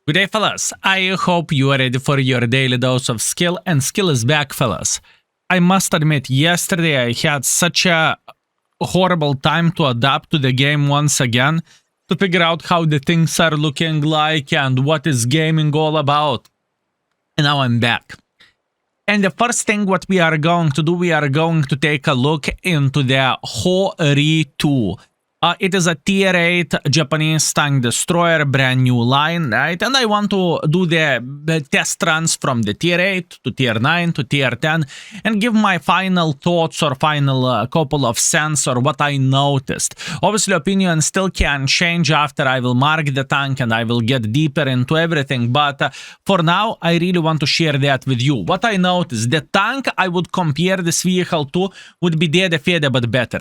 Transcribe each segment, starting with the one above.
Good day, fellas. I hope you are ready for your daily dose of skill, and skill is back, fellas. I must admit, yesterday I had such a horrible time to adapt to the game once again, to figure out how the things are looking like and what is gaming all about. And now I'm back. And the first thing what we are going to do, we are going to take a look into the Hori 2. It is a tier 8 Japanese tank destroyer, brand new line, right? And I want to do the test runs from the tier 8 to tier 9 to tier 10 and give my final thoughts or final couple of cents or what I noticed. Obviously, opinion still can change after I will mark the tank and I will get deeper into everything. But for now, I really want to share that with you. What I noticed, the tank I would compare this vehicle to would be Dede Fede, but better.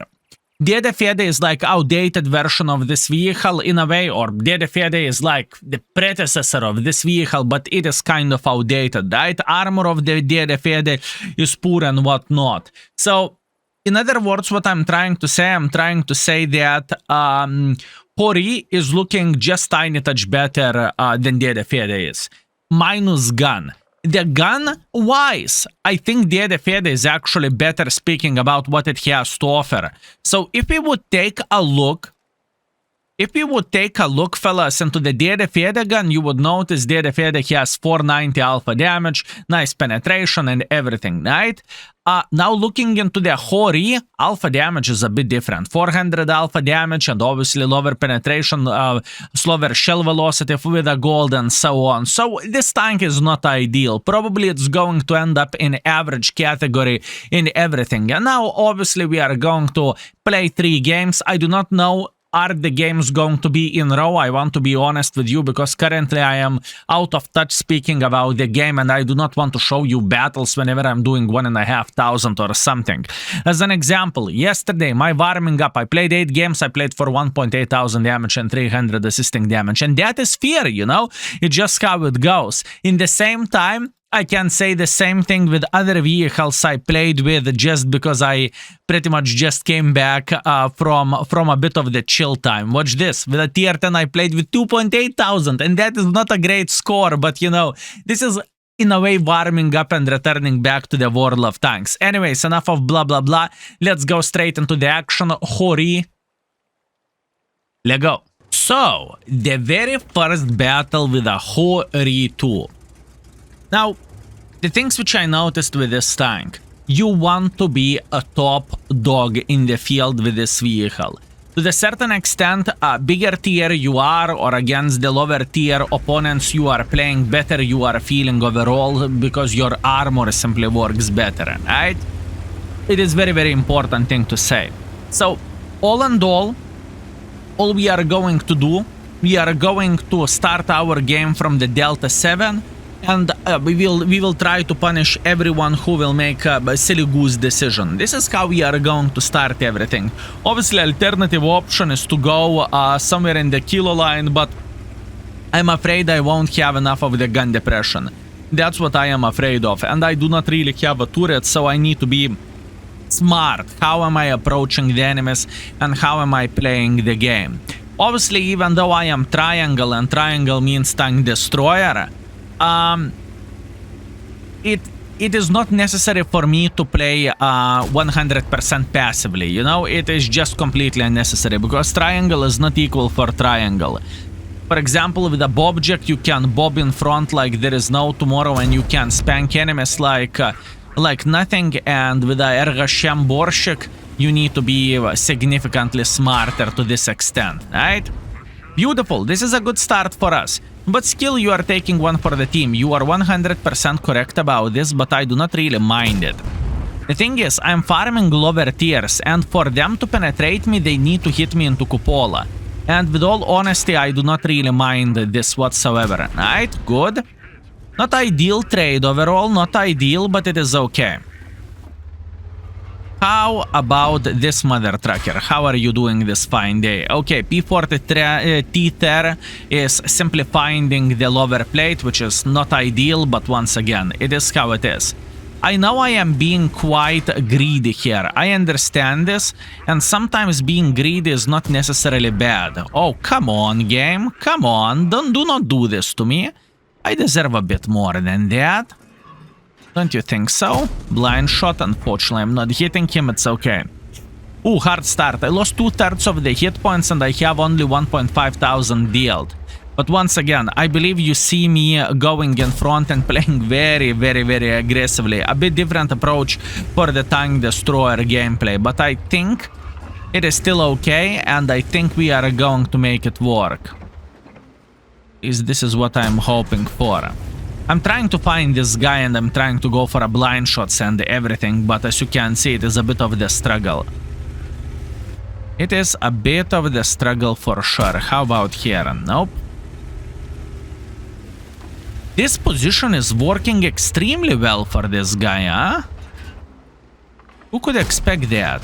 Dede Fede is like outdated version of this vehicle in a way, or Dede Fede is like the predecessor of this vehicle, but it is kind of outdated, right? Armor of the Dede Fede is poor and whatnot. So, in other words, what I'm trying to say that Hori is looking just tiny touch better than Dede Fede is. Minus gun. The gun-wise, I think Dede Fede is actually better speaking about what it has to offer. So if we would take a look, fellas, into the Dede Fede gun, you would notice Dede Fede has 490 alpha damage, nice penetration and everything, right? Now looking into the Hori, alpha damage is a bit different. 400 alpha damage and obviously lower penetration, slower shell velocity with a gold and so on. So this tank is not ideal. Probably it's going to end up in average category in everything. And now obviously we are going to play 3 games. I do not know are the games going to be in row. I want to be honest with you because currently I am out of touch speaking about the game and I do not want to show you battles whenever I'm doing 1,500 or something. As an example, yesterday my warming up, I played 8 games, I played for 1.8 thousand damage and 300 assisting damage, and that is fair, you know, it's just how it goes. In the same time, I can say the same thing with other vehicles I played with just because I pretty much just came back from a bit of the chill time. Watch this. With a tier 10 I played with 2.8 thousand and that is not a great score, but you know, this is in a way warming up and returning back to the world of tanks. Anyways, enough of blah blah blah. Let's go straight into the action. Hori. Let's go. So, the very first battle with a Hori 2. Now, the things which I noticed with this tank, you want to be a top dog in the field with this vehicle. To the certain extent, a bigger tier you are, or against the lower tier opponents you are playing better, you are feeling overall because your armor simply works better, right? It is very, very important thing to say. So, all in all we are going to do, we are going to start our game from the Delta 7, and we will try to punish everyone who will make a silly goose decision. This is how we are going to start everything. Obviously, alternative option is to go somewhere in the kilo line, but I'm afraid I won't have enough of the gun depression. That's what I am afraid of, and I do not really have a turret, so I need to be smart. How am I approaching the enemies, and how am I playing the game? Obviously, even though I am triangle, and triangle means tank destroyer, it is not necessary for me to play 100% passively, you know, it is just completely unnecessary because triangle is not equal for triangle. For example, with a bobject you can bob in front like there is no tomorrow and you can spank enemies like nothing, and with a Ergashem Borshik you need to be significantly smarter to this extent, right? Beautiful, this is a good start for us. But still, you are taking one for the team. You are 100% correct about this, but I do not really mind it. The thing is, I'm farming lower tiers, and for them to penetrate me, they need to hit me into Cupola. And with all honesty, I do not really mind this whatsoever. Right? Good. Not ideal trade overall, not ideal, but it is okay. How about this mother trucker? How are you doing this fine day? Okay, P40 is simply finding the lower plate, which is not ideal, but once again, it is how it is. I know I am being quite greedy here. I understand this, and sometimes being greedy is not necessarily bad. Oh, come on, game. Come on. Do not do this to me. I deserve a bit more than that. Don't you think so? Blind shot, unfortunately. I'm not hitting him. It's okay. Ooh, hard start. I lost 2/3 of the hit points and I have only 1,500 dealt. But once again, I believe you see me going in front and playing very, very, very aggressively. A bit different approach for the Tank Destroyer gameplay. But I think it is still okay, and I think we are going to make it work. This is what I'm hoping for. I'm trying to find this guy and I'm trying to go for a blind shots and everything, but as you can see, it is a bit of the struggle. It is a bit of the struggle for sure. How about here? Nope. This position is working extremely well for this guy, huh? Who could expect that?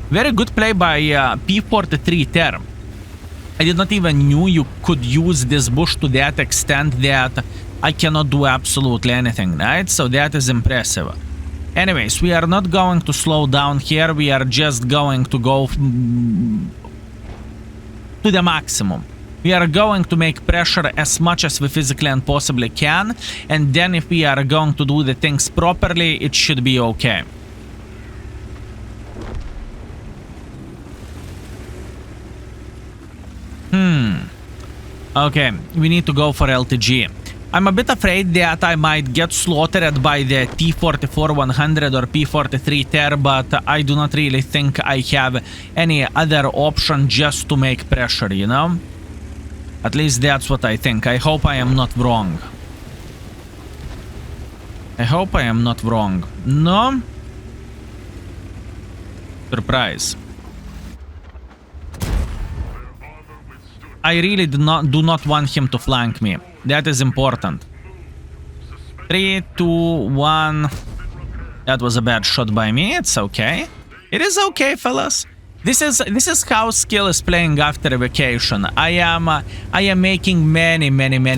Very good play by P43 Term. I did not even knew you could use this bush to that extent that I cannot do absolutely anything, right? So that is impressive. Anyways, we are not going to slow down here. We are just going to go to the maximum. We are going to make pressure as much as we physically and possibly can. And then if we are going to do the things properly, it should be okay. Okay, we need to go for LTG. I'm a bit afraid that I might get slaughtered by the T44-100 or P43 Ter, but I do not really think I have any other option just to make pressure, you know? At least that's what I think. I hope I am not wrong. I hope I am not wrong. No? Surprise. I really do not want him to flank me. That is important. 3, 2, 1. That was a bad shot by me. It's okay. It is okay, fellas. This is how skill is playing after vacation. I am making many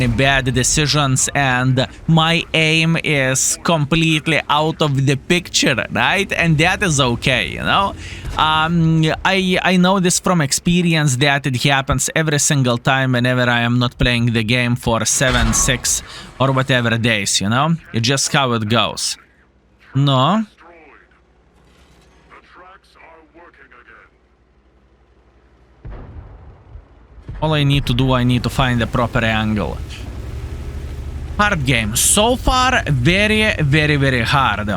bad decisions, and my aim is completely out of the picture, right? And that is okay, you know. I know this from experience that it happens every single time whenever I am not playing the game for 7, 6 or whatever days, you know. It's just how it goes. No. All I need to do, I need to find the proper angle. Hard game. So far, very hard.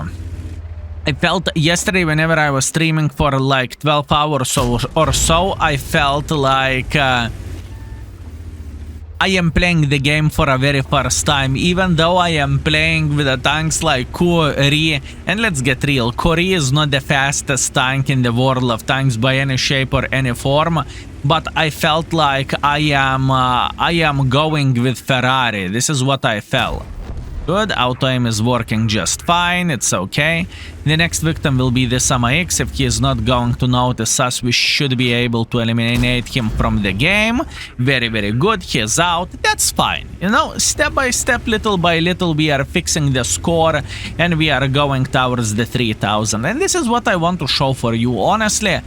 I felt yesterday whenever I was streaming for like 12 hours or so, I felt like I am playing the game for a very first time, even though I am playing with the tanks like Kori. And let's get real, Kori is not the fastest tank in the world of tanks by any shape or any form, but I felt like I am going with Ferrari. This is what I felt. Good, auto aim is working just fine, it's okay. The next victim will be the Sama-X. If he is not going to notice us, we should be able to eliminate him from the game. Very good, he is out, that's fine. You know, step by step, little by little, we are fixing the score and we are going towards the 3000. And this is what I want to show for you. Honestly,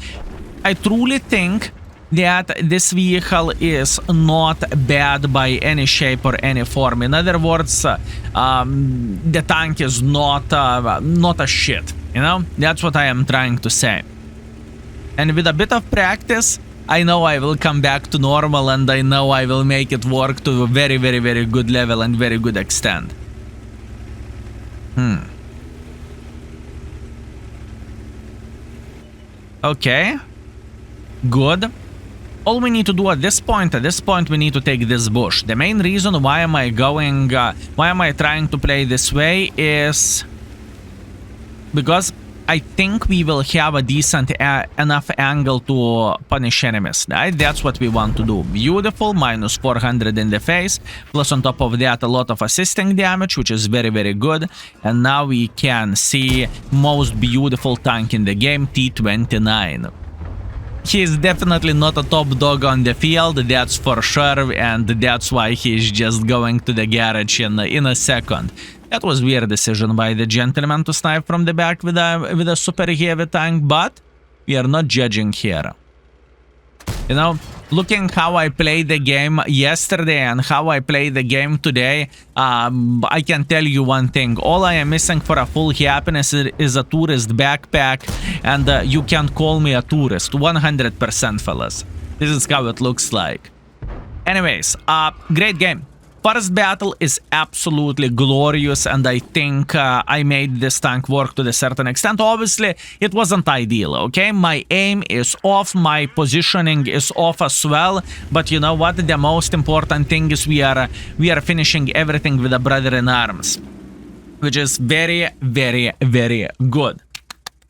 I truly think that this vehicle is not bad by any shape or any form. In other words, the tank is not a shit, you know? That's what I am trying to say. And with a bit of practice, I know I will come back to normal, and I know I will make it work to a very good level and very good extent. Okay. Good. All we need to do at this point we need to take this bush. The main reason why am I trying to play this way is because I think we will have a decent enough angle to punish enemies, right? That's what we want to do. Beautiful, minus 400 in the face, plus on top of that a lot of assisting damage, which is very good. And now we can see most beautiful tank in the game, T29. He is definitely not a top dog on the field, that's for sure, and that's why he is just going to the garage in a second. That was weird decision by the gentleman to snipe from the back with a super heavy tank, but we are not judging here. You know, looking how I played the game yesterday and how I play the game today, I can tell you one thing. All I am missing for a full happiness is a tourist backpack, and you can call me a tourist. 100%, fellas. This is how it looks like. Anyways, great game. First battle is absolutely glorious, and I think I made this tank work to a certain extent. Obviously, it wasn't ideal, okay? My aim is off, my positioning is off as well, but you know what? The most important thing is we are finishing everything with a brother in arms, which is very, very, very good.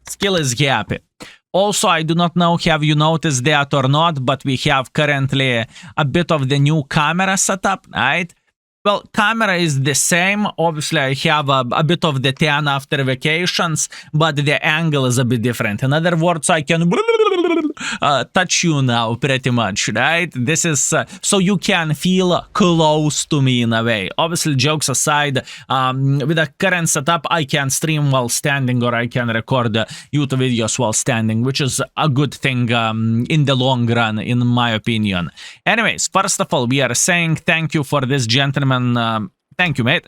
Skill is happy. Also, I do not know, have you noticed that or not, but we have currently a bit of the new camera setup, right? Well, camera is the same. Obviously, I have a bit of the tan after vacations, but the angle is a bit different. In other words, I can touch you now pretty much, right? This is so you can feel close to me in a way. Obviously, jokes aside, with the current setup, I can stream while standing, or I can record YouTube videos while standing, which is a good thing in the long run, in my opinion. Anyways, first of all, we are saying thank you for this gentleman. Thank you, mate.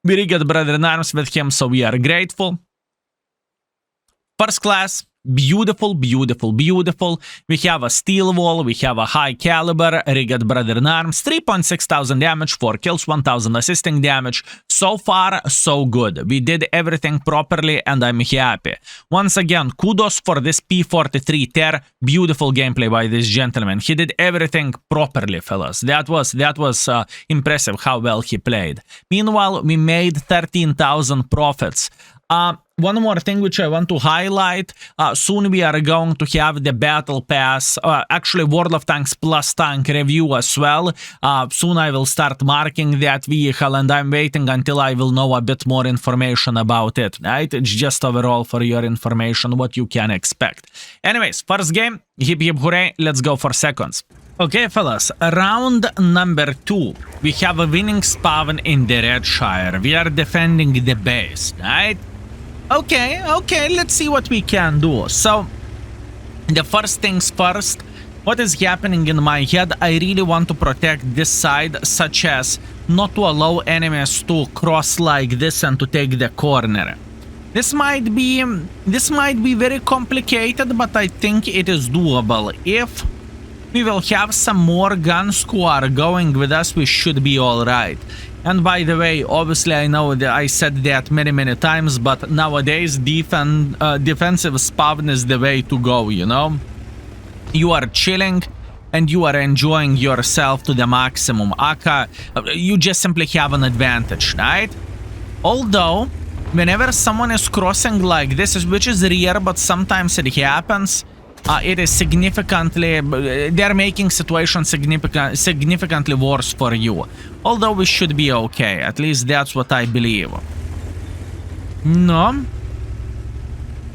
We really got brother in arms with him, so we are grateful. First class. Beautiful, beautiful, beautiful. We have a steel wall, we have a high caliber, rigged brother in arms, 3,600 damage, 4 kills, 1,000 assisting damage. So far, so good. We did everything properly, and I'm happy. Once again, kudos for this P43 Ter. Beautiful gameplay by this gentleman. He did everything properly, fellas. That was impressive how well he played. Meanwhile, we made 13,000 profits. One more thing which I want to highlight, soon we are going to have the Battle Pass, actually World of Tanks Plus Tank review as well. Soon I will start marking that vehicle, and I'm waiting until I will know a bit more information about it, right? It's just overall for your information what you can expect. Anyways, first game, hip hip hooray, let's go for seconds. Okay, fellas, round number 2. We have a winning spawn in the Redshire. We are defending the base, right? Okay, let's see what we can do. So, the first things first, what is happening in my head, I really want to protect this side, such as not to allow enemies to cross like this and to take the corner. This might be very complicated, but I think it is doable. If we will have some more guns who are going with us, we should be alright. And by the way, obviously I know that I said that many times, but nowadays defensive spawn is the way to go, you know? You are chilling and you are enjoying yourself to the maximum. Aka, you just simply have an advantage, right? Although, whenever someone is crossing like this, which is rare, but sometimes it happens, it is significantly, they're making situations significantly worse for you. Although we should be okay, at least that's what I believe. No?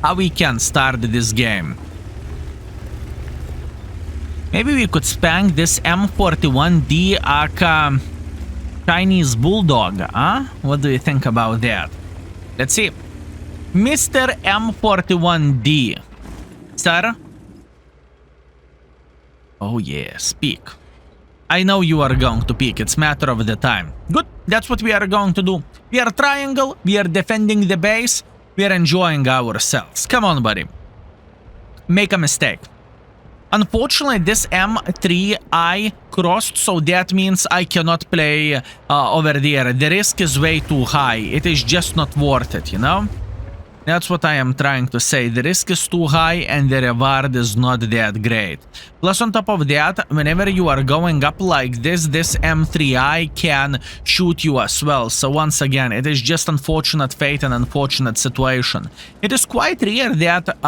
How we can start this game? Maybe we could spank this M41D aka Chinese Bulldog, huh? What do you think about that? Let's see. Mr. M41D. Sir? Oh yeah, speak. I know you are going to pick, it's matter of the time. Good, that's what we are going to do. We are triangle, we are defending the base, we are enjoying ourselves. Come on, buddy. Make a mistake. Unfortunately, this M3I crossed, so that means I cannot play over there. The risk is way too high. It is just not worth it, you know? That's what I am trying to say. The risk is too high and the reward is not that great. Plus, on top of that, whenever you are going up like this, this M3I can shoot you as well. So once again, it is just unfortunate fate and unfortunate situation. It is quite rare that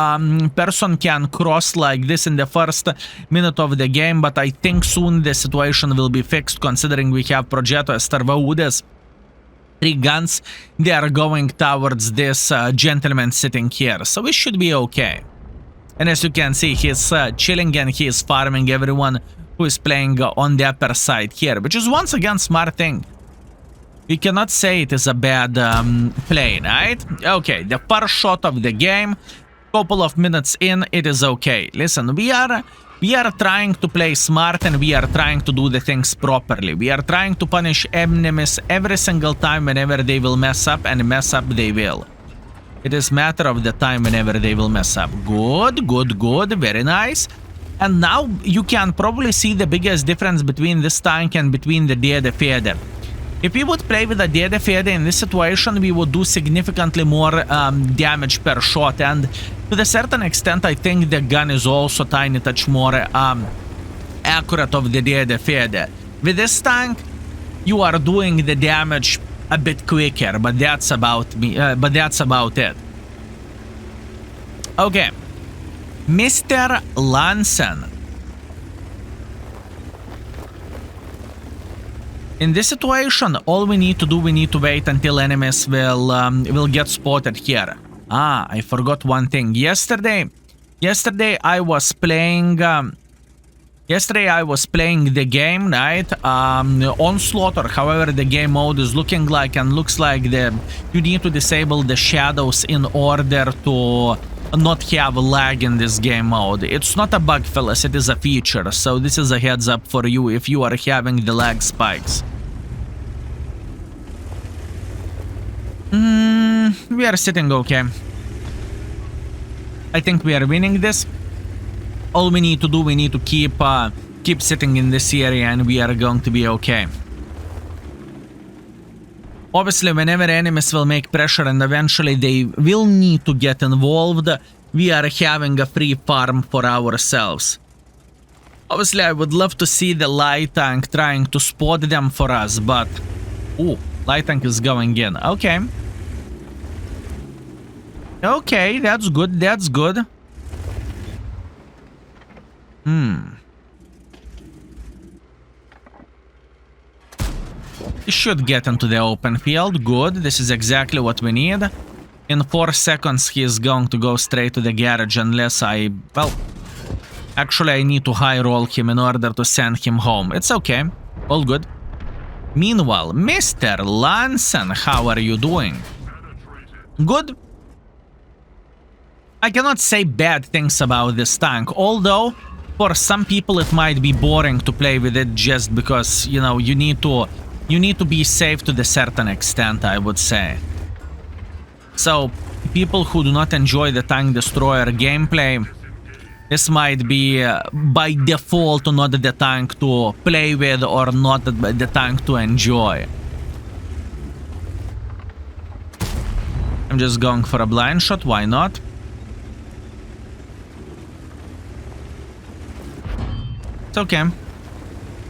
person can cross like this in the first minute of the game, but I think soon the situation will be fixed, considering we have Progetto Estarvaudes. 3 guns, they are going towards this gentleman sitting here, so we should be okay. And as you can see, he's chilling and he is farming everyone who is playing on the upper side here, which is once again smart thing. we cannot say it is a bad play, right? Okay, the first shot of the game, couple of minutes in, it is okay. Listen, we are trying to play smart and we are trying to do the things properly. We are trying to punish enemies every single time whenever they will mess up, and mess up they will. It is matter of the time whenever they will mess up. Good, good, good, very nice. And now you can probably see the biggest difference between this tank and between the Dede Feder. If we would play with a Dede Feder in this situation, we would do significantly more damage per shot, and to a certain extent I think the gun is also tiny touch more accurate of the Dede Feder. With this tank, you are doing the damage a bit quicker, but that's about it. Okay, Mr. Lansen. In this situation, all we need to do, we need to wait until enemies will get spotted here. Ah, I forgot one thing. Yesterday I was playing. Yesterday I was playing the game, right? Onslaught, or however the game mode is looking like, and looks like you need to disable the shadows in order to not have lag in this game mode. It's not a bug, fellas, it is a feature, so this is a heads up for you if you are having the lag spikes. We are sitting okay. I think we are winning this. All we need to do, we need to keep sitting in this area and we are going to be okay. Obviously, whenever enemies will make pressure and eventually they will need to get involved, we are having a free farm for ourselves. Obviously, I would love to see the light tank trying to spot them for us, but... Ooh, light tank is going in. Okay. Okay, that's good, that's good. He should get into the open field. Good, this is exactly what we need. In 4 seconds he is going to go straight to the garage unless well, actually I need to high roll him in order to send him home. It's okay, all good. Meanwhile, Mr. Lansen, how are you doing? Good. I cannot say bad things about this tank, although for some people it might be boring to play with it just because, you know, you need to be safe to a certain extent, I would say. So, people who do not enjoy the tank destroyer gameplay, this might be by default not the tank to play with or not the tank to enjoy. I'm just going for a blind shot, why not? It's okay.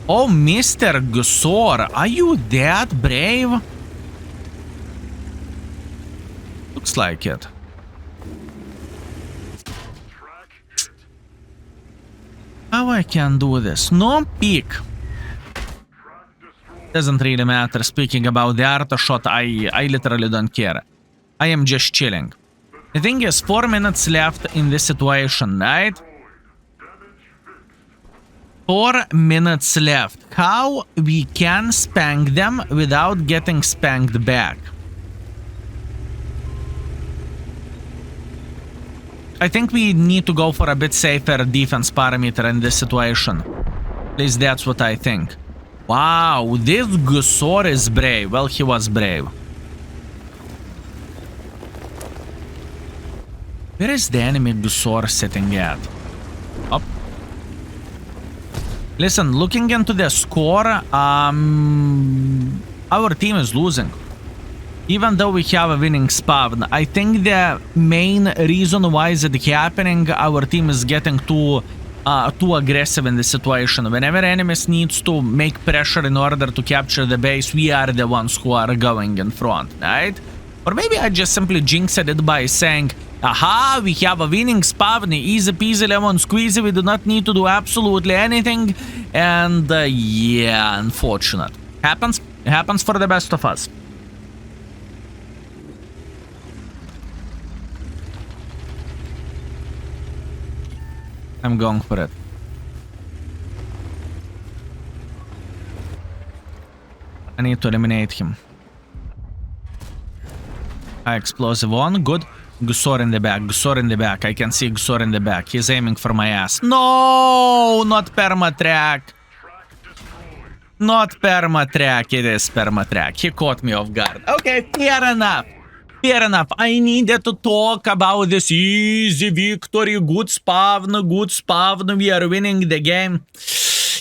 Oh, Mr. Gusor, are you that brave? Looks like it. How I can do this? No peek. Doesn't really matter. Speaking about the art shot, I literally don't care. I am just chilling. The thing is, 4 minutes left in this situation, right? 4 minutes left. How we can spank them without getting spanked back? I think we need to go for a bit safer defense parameter in this situation. At least that's what I think. Wow, this Gusor is brave. Well, he was brave. Where is the enemy Gusor sitting at? Up. Listen, looking into the score, our team is losing. Even though we have a winning spawn, I think the main reason why is it happening, our team is getting too aggressive in this situation. Whenever enemies needs to make pressure in order to capture the base, we are the ones who are going in front, right? Or maybe I just simply jinxed it by saying, aha, we have a winning spawn, easy peasy lemon squeezy, we do not need to do absolutely anything. And yeah, unfortunate. Happens. It happens for the best of us. I'm going for it. I need to eliminate him. High explosive on. Good. Gusor in the back. Gusor in the back. I can see Gusor in the back. He's aiming for my ass. No! Not permatrack. Not permatrack. It is permatrack. He caught me off guard. Okay, fair enough. Fair enough. I needed to talk about this easy victory. Good spawn. Good spawn. We are winning the game.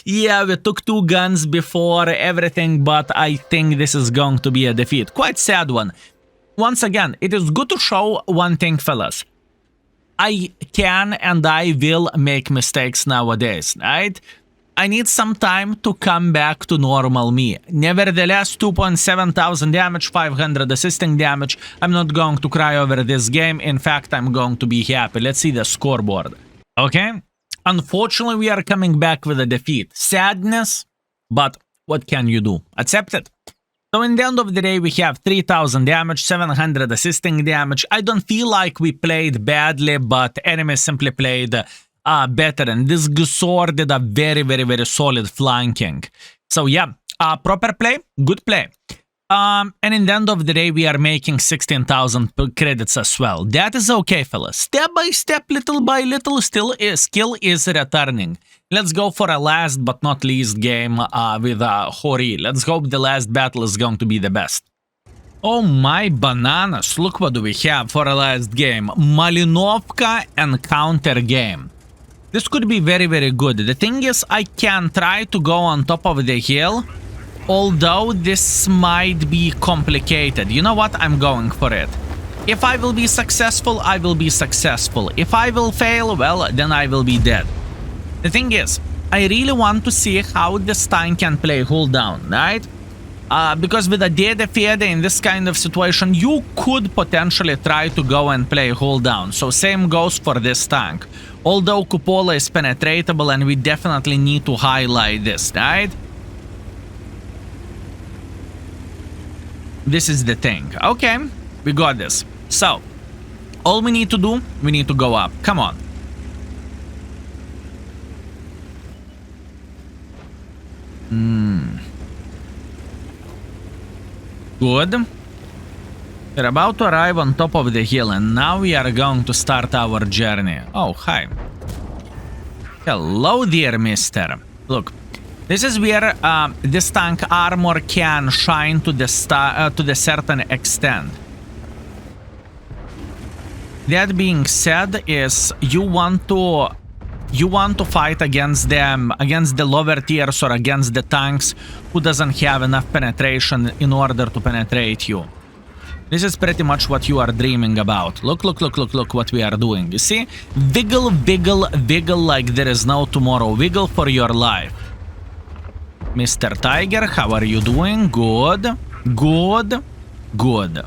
Yeah, we took 2 guns before everything, but I think this is going to be a defeat. Quite sad one. Once again, it is good to show one thing, fellas. I can and I will make mistakes nowadays, right? I need some time to come back to normal me. Nevertheless, 2.7 thousand damage, 500 assisting damage. I'm not going to cry over this game. In fact, I'm going to be happy. Let's see the scoreboard. Okay? Unfortunately, we are coming back with a defeat. Sadness, but what can you do? Accept it. So in the end of the day, we have 3000 damage, 700 assisting damage. I don't feel like we played badly, but enemies simply played better. And this Gusor did a very, very, very solid flanking. So yeah, proper play, good play. And in the end of the day, we are making 16,000 credits as well. That is okay, fellas. Step by step, little by little, skill is returning. Let's go for a last but not least game with Hori. Let's hope the last battle is going to be the best. Oh my bananas, look what do we have for a last game. Malinovka encounter game. This could be very, very good. The thing is, I can try to go on top of the hill. Although this might be complicated. You know what? I'm going for it. If I will be successful, I will be successful. If I will fail, well, then I will be dead. The thing is, I really want to see how this tank can play hold down, right? Because with a Dede Fede in this kind of situation, you could potentially try to go and play hold down. So same goes for this tank. Although Cupola is penetratable and we definitely need to highlight this, right? This is the thing. Okay, we got this. So, all we need to do, we need to go up. Come on. Good. We're about to arrive on top of the hill, and now we are going to start our journey. Oh, hi. Hello, dear mister. Look. This is where this tank armor can shine to the certain extent. That being said, is you want to fight against them, against the lower tiers or against the tanks who doesn't have enough penetration in order to penetrate you. This is pretty much what you are dreaming about. Look what we are doing. You see? Wiggle, wiggle, wiggle like there is no tomorrow. Wiggle for your life. Mr. Tiger, how are you doing? Good. Good. Good.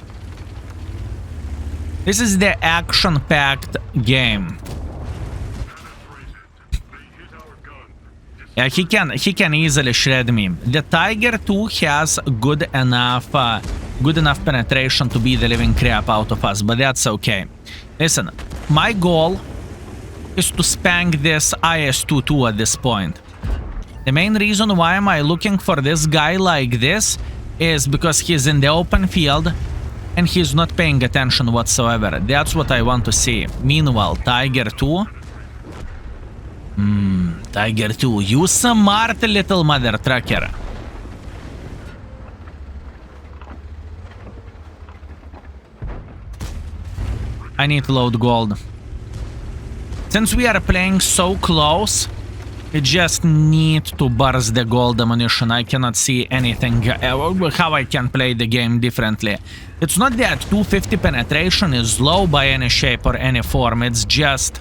This is the action-packed game. Yeah, he can easily shred me. The Tiger too has good enough penetration to beat the living crap out of us, but that's okay. Listen, my goal is to spank this IS-22 at this point. The main reason why am I looking for this guy like this is because he's in the open field and he's not paying attention whatsoever. That's what I want to see. Meanwhile, Tiger 2. Tiger 2, you smart little mother trucker. I need to load gold. Since we are playing so close, we just need to burst the gold ammunition. I cannot see anything, how I can play the game differently. It's not that 250 penetration is low by any shape or any form, it's just...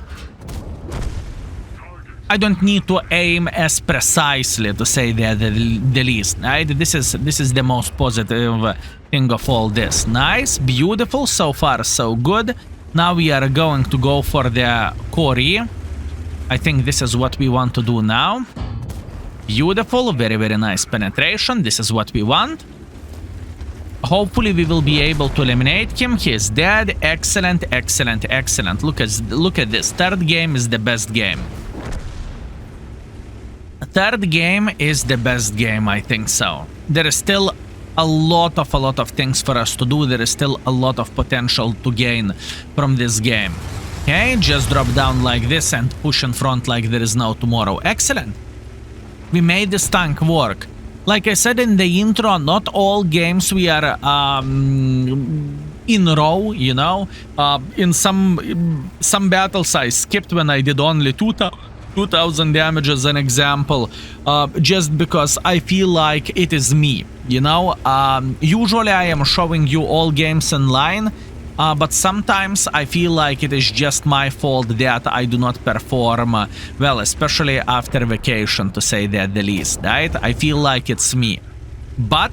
I don't need to aim as precisely, to say the least, right? This is the most positive thing of all this. Nice, beautiful, so far so good. Now we are going to go for the Kori. I think this is what we want to do now. Beautiful, very, very nice penetration. This is what we want. Hopefully we will be able to eliminate him. He is dead. Excellent, excellent, excellent. Look at this. Third game is the best game. Third game is the best game, I think so. There is still a lot of things for us to do. There is still a lot of potential to gain from this game. Okay, just drop down like this and push in front like there is no tomorrow. Excellent. We made this tank work. Like I said in the intro, not all games we are in row, you know. In some battles I skipped when I did only 2000 damage as an example, just because I feel like it is me, you know. Usually I am showing you all games in line, but sometimes I feel like it is just my fault that I do not perform well, especially after vacation, to say that the least, right? I feel like it's me. But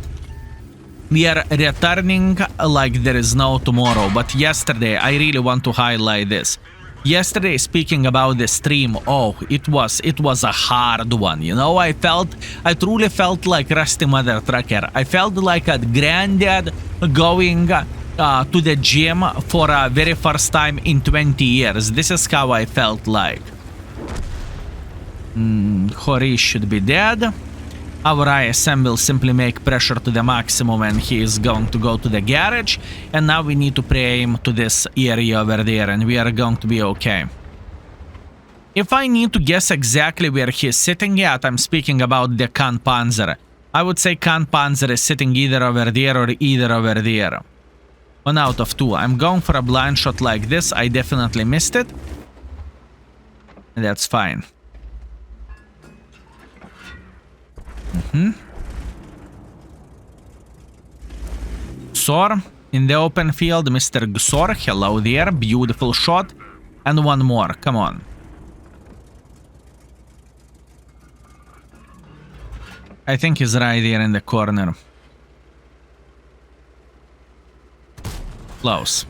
we are returning like there is no tomorrow. But yesterday, I really want to highlight this. Yesterday, speaking about the stream, oh, it was a hard one, you know. I truly felt like Rusty Mother Trucker. I felt like a granddad going to the gym for a very first time in 20 years. This is how I felt like. Hori should be dead. Our ISM will simply make pressure to the maximum and he is going to go to the garage. And now we need to pre-aim to this area over there and we are going to be okay. If I need to guess exactly where he is sitting at, I'm speaking about the Khan Panzer. I would say Khan Panzer is sitting either over there or either over there. 1 out of 2. I'm going for a blind shot like this. I definitely missed it. That's fine. Gsor in the open field. Mr. Gsor, hello there. Beautiful shot. And one more. Come on. I think he's right there in the corner. Close.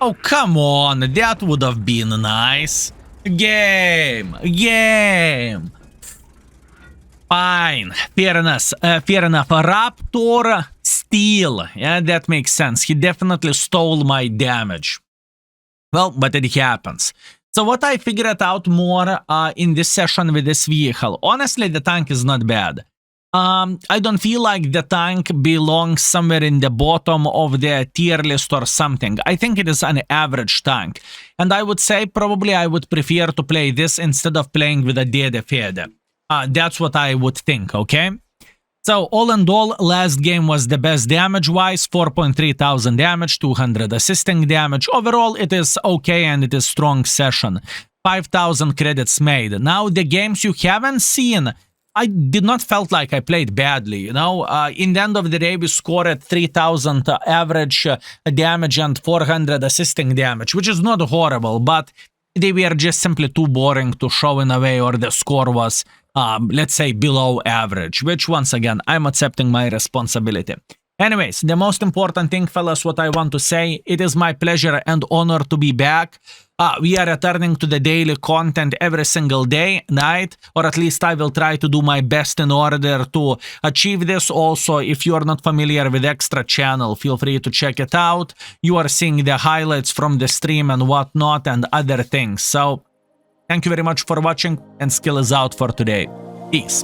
Oh, come on. That would have been nice. Game. Game. Fine. Fair enough. Fair enough. Raptor steal. Yeah, that makes sense. He definitely stole my damage. Well, but it happens. So what I figured out more in this session with this vehicle. Honestly, the tank is not bad. I don't feel like the tank belongs somewhere in the bottom of the tier list or something. I think it is an average tank. And I would say probably I would prefer to play this instead of playing with a DD Fede. That's what I would think, okay? So all in all, last game was the best damage-wise, 4.3 thousand damage, 200 assisting damage. Overall, it is okay and it is strong session. 5,000 credits made. Now, the games you haven't seen, I did not felt like I played badly, you know. In the end of the day, we scored 3,000 average damage and 400 assisting damage, which is not horrible, but they were just simply too boring to show in a way, or the score was, let's say, below average, which once again, I'm accepting my responsibility. Anyways, the most important thing, fellas, what I want to say, it is my pleasure and honor to be back. We are returning to the daily content every single day, night, or at least I will try to do my best in order to achieve this. Also, if you are not familiar with Extra Channel, feel free to check it out. You are seeing the highlights from the stream and whatnot and other things. So, thank you very much for watching, and Skill is out for today. Peace.